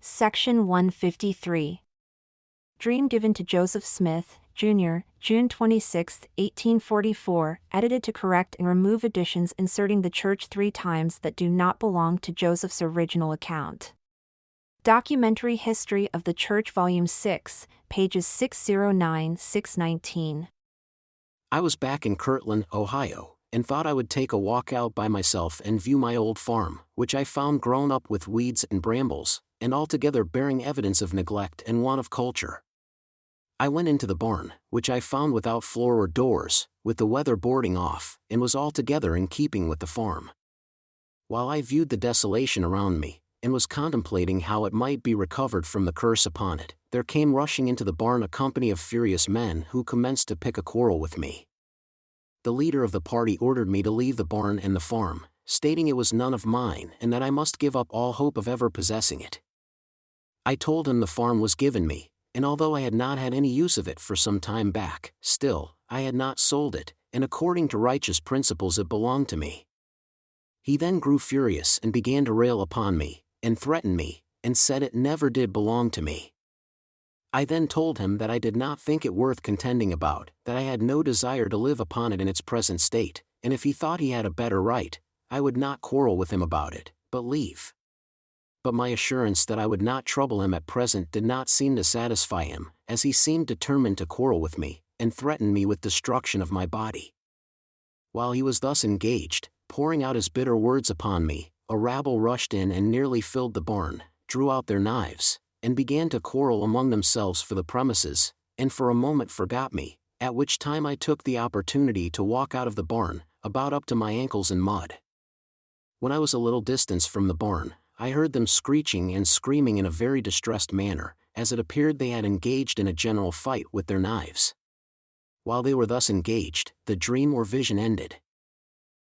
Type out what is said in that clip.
Section 153. Dream given to Joseph Smith, Jr., June 26, 1844, edited to correct and remove additions inserting the church 3 times that do not belong to Joseph's original account. Documentary History of the Church Volume 6, pages 609-619. I was back in Kirtland, Ohio, and thought I would take a walk out by myself and view my old farm, which I found grown up with weeds and brambles, and altogether bearing evidence of neglect and want of culture. I went into the barn, which I found without floor or doors, with the weather boarding off, and was altogether in keeping with the farm. While I viewed the desolation around me, and was contemplating how it might be recovered from the curse upon it, there came rushing into the barn a company of furious men who commenced to pick a quarrel with me. The leader of the party ordered me to leave the barn and the farm, stating it was none of mine and that I must give up all hope of ever possessing it. I told him the farm was given me, and although I had not had any use of it for some time back, still, I had not sold it, and according to righteous principles it belonged to me. He then grew furious and began to rail upon me, and threaten me, and said it never did belong to me. I then told him that I did not think it worth contending about, that I had no desire to live upon it in its present state, and if he thought he had a better right, I would not quarrel with him about it, but leave. But my assurance that I would not trouble him at present did not seem to satisfy him, as he seemed determined to quarrel with me, and threaten me with destruction of my body. While he was thus engaged, pouring out his bitter words upon me, a rabble rushed in and nearly filled the barn, drew out their knives, and began to quarrel among themselves for the premises, and for a moment forgot me, at which time I took the opportunity to walk out of the barn, about up to my ankles in mud. When I was a little distance from the barn, I heard them screeching and screaming in a very distressed manner, as it appeared they had engaged in a general fight with their knives. While they were thus engaged, the dream or vision ended.